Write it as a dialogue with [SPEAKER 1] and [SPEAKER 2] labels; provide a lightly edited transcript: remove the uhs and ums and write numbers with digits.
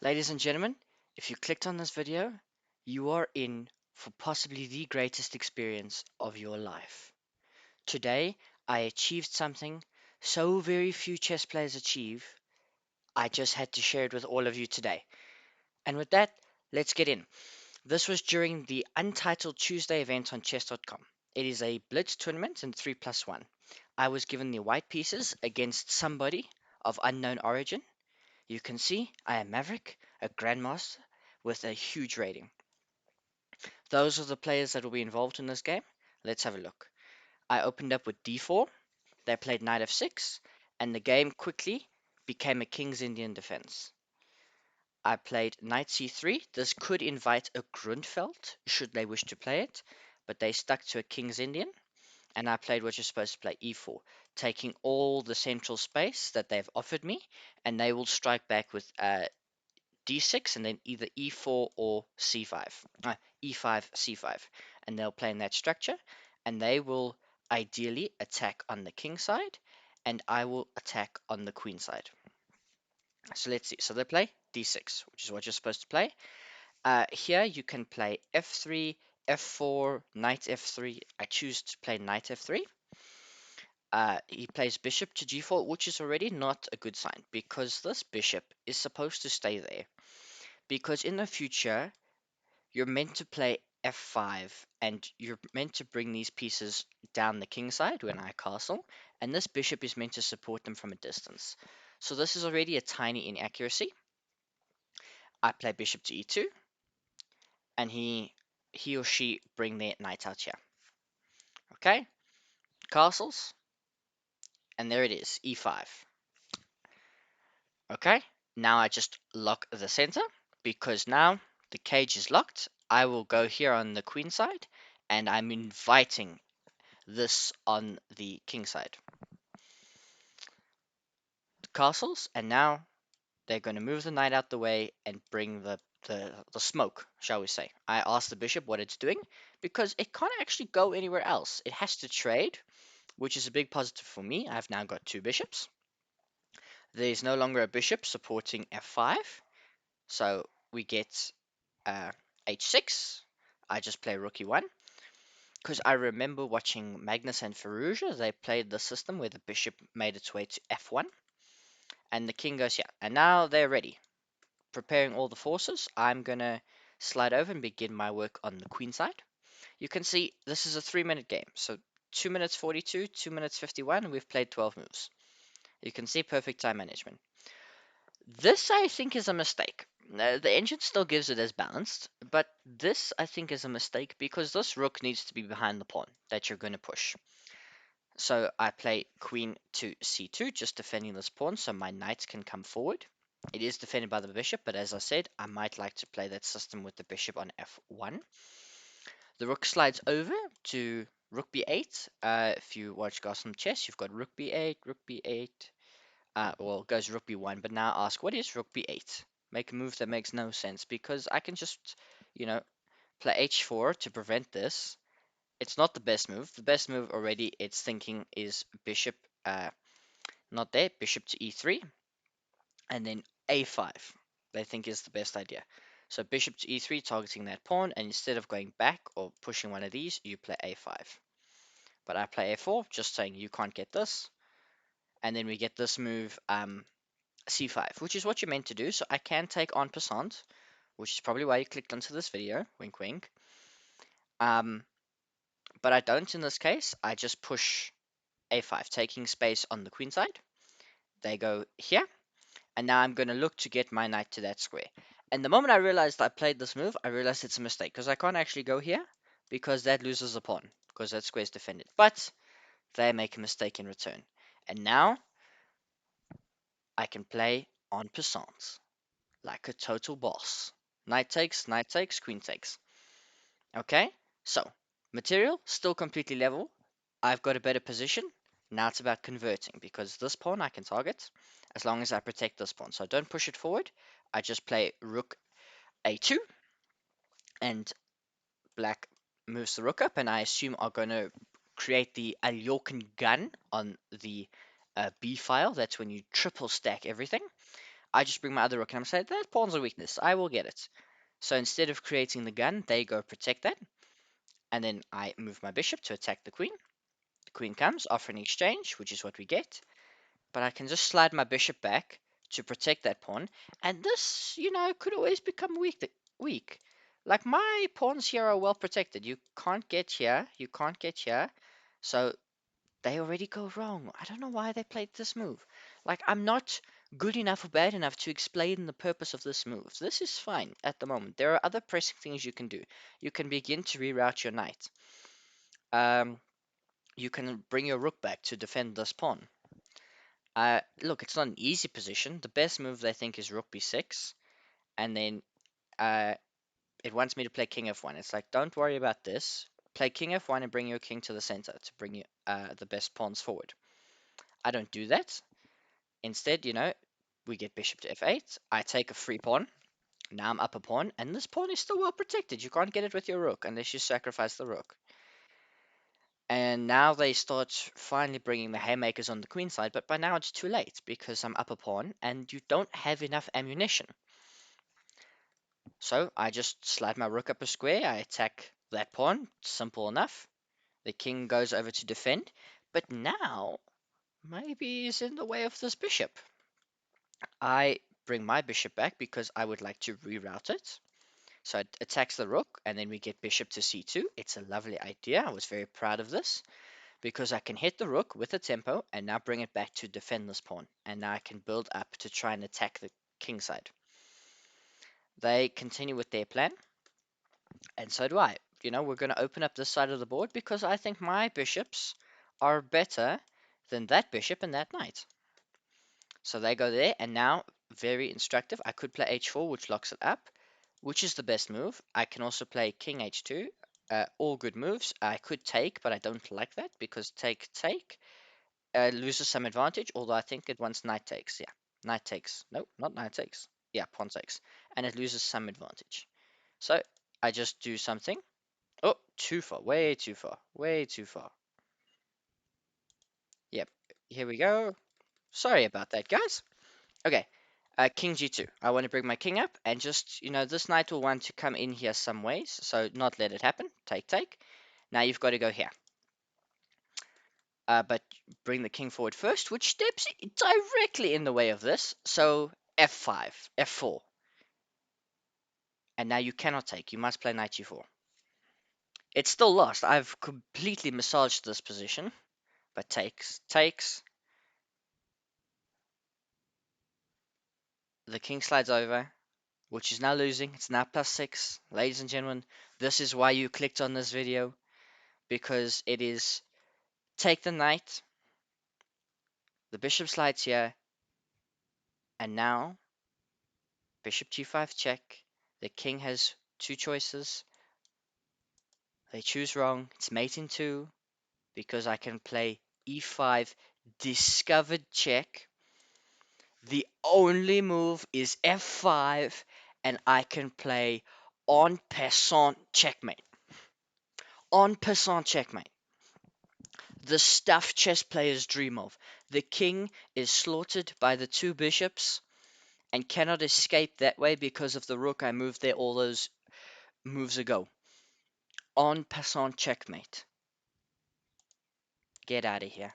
[SPEAKER 1] Ladies and gentlemen, if you clicked on this video, you are in for possibly the greatest experience of your life. Today, I achieved something so very few chess players achieve, I just had to share it with all of you today. And with that, let's get in. This was during the Untitled Tuesday event on chess.com. It is a blitz tournament in 3 plus 1. I was given the white pieces against somebody of unknown origin. You can see I am Maverick, a grandmaster with a huge rating. Those are the players that will be involved in this game. Let's have a look. I opened up with d4. They played knight f6, and the game quickly became a king's Indian defense. I played knight c3. This could invite a Grundfeld should they wish to play it, but they stuck to a king's Indian. And I played what you're supposed to play, e4, taking all the central space that they've offered me, and they will strike back with d6 and then either e4 or c5, e5, c5, and they'll play in that structure, and they will ideally attack on the king side, and I will attack on the queen side. So let's see. So they play d6, which is what you're supposed to play. Here you can play f3, f4, knight f3. I choose to play knight f3. He plays bishop to g4, which is already not a good sign because this bishop is supposed to stay there. Because in the future, you're meant to play f5 and you're meant to bring these pieces down the king side when I castle, and this bishop is meant to support them from a distance. So this is already a tiny inaccuracy. I play bishop to e2, and he or she bring their knight out here. Okay, castles, and there it is, e5. Okay, now I just lock the center because now the cage is locked. I will go here on the queen side, and I'm inviting this on the king side. Castles, and now they're going to move the knight out the way and bring the smoke, shall we say. I asked the bishop what it's doing because it can't actually go anywhere else. It has to trade, which is a big positive for me. I've now got two bishops. There's no longer a bishop supporting f5, so we get h6. I just play rook e1 because I remember watching Magnus and Ferrugia. They played the system where the bishop made its way to f1 and the king goes here. And now they're ready, preparing all the forces. I'm gonna slide over and begin my work on the queen side. You can see this is a 3-minute game, so 2 minutes 42, 2 minutes 51, and we've played 12 moves. You can see perfect time management. This I think is a mistake. The engine still gives it as balanced, but this I think is a mistake because this rook needs to be behind the pawn that you're going to push. So I play queen to c2, just defending this pawn so my knight can come forward. It is defended by the bishop, but as I said, I might like to play that system with the bishop on f1. The rook slides over to rook b8. If you watch Gotham Chess, you've got rook b8, rook b8. Well, it goes rook b1, but now ask, what is rook b8? Make a move that makes no sense, because I can just, you know, play h4 to prevent this. It's not the best move. The best move already, it's thinking, is bishop, not there, bishop to e3, and then a5, they think is the best idea. So bishop to e3, targeting that pawn, and instead of going back or pushing one of these, you play a5. But I play a4, just saying you can't get this. And then we get this move, c5, which is what you're meant to do. So I can take En Passant, which is probably why you clicked onto this video, wink wink. But I don't in this case. I just push a5, taking space on the queen side. They go here, and now I'm going to look to get my knight to that square. And the moment I realized I played this move, I realized it's a mistake, because I can't actually go here, because that loses a pawn, because that square is defended. But they make a mistake in return. And now I can play En Passant, like a total boss. Knight takes, queen takes. Okay, so material still completely level. I've got a better position. Now it's about converting because this pawn I can target as long as I protect this pawn. So I don't push it forward. I just play rook a2 and black moves the rook up, and I assume are going to create the Aljoken gun on the B file. That's when you triple stack everything. I just bring my other rook and I'm saying that pawn's a weakness. I will get it. So instead of creating the gun, they go protect that, and then I move my bishop to attack the queen. The queen comes, offering exchange, which is what we get. But I can just slide my bishop back to protect that pawn, and this, could always become weak. Weak. Like my pawns here are well protected. You can't get here. You can't get here. So they already go wrong. I don't know why they played this move. Like, I'm not good enough or bad enough to explain the purpose of this move. This is fine at the moment. There are other pressing things you can do. You can begin to reroute your knight. Um, you can bring your rook back to defend this pawn. Look, it's not an easy position. The best move they think is rook b6, and then uh, it wants me to play king f1. It's like, don't worry about this. Play king f1 and bring your king to the center to bring you, the best pawns forward. I don't do that. Instead, we get bishop to f8. I take a free pawn. Now I'm up a pawn, and this pawn is still well protected. You can't get it with your rook unless you sacrifice the rook. And now they start finally bringing the haymakers on the queen side, but by now it's too late because I'm up a pawn and you don't have enough ammunition. So I just slide my rook up a square, I attack that pawn, simple enough. The king goes over to defend, but now maybe he's in the way of this bishop. I bring my bishop back because I would like to reroute it. So it attacks the rook, and then we get bishop to c2. It's a lovely idea. I was very proud of this because I can hit the rook with a tempo and now bring it back to defend this pawn. And now I can build up to try and attack the king side. They continue with their plan, and so do I. We're going to open up this side of the board because I think my bishops are better than that bishop and that knight. So they go there, and now, very instructive, I could play h4, which locks it up, which is the best move. I can also play king h2, all good moves. I could take, but I don't like that because take loses some advantage, although I think it wants knight takes. Yeah, knight takes. No, not knight takes. Yeah, pawn takes. And it loses some advantage. So I just do something. Oh, too far. Way too far. Way too far. Yep. Here we go. Sorry about that, guys. Okay. King g2. I want to bring my king up and just, this knight will want to come in here some ways. So not let it happen. Take, take. Now you've got to go here. But bring the king forward first, which steps directly in the way of this. So f5, f4. And now you cannot take. You must play knight g4. It's still lost. I've completely massaged this position. But takes, takes. The king slides over, which is now losing. It's now +6. Ladies and gentlemen, this is why you clicked on this video. Because it is take the knight. The bishop slides here. And now, bishop g5 check. The king has two choices. They choose wrong. It's mate in 2 because I can play e5 discovered check. The only move is f5 and I can play En Passant Checkmate. En Passant Checkmate. The stuff chess players dream of. The king is slaughtered by the two bishops and cannot escape that way because of the rook I moved there all those moves ago. En Passant Checkmate. Get out of here.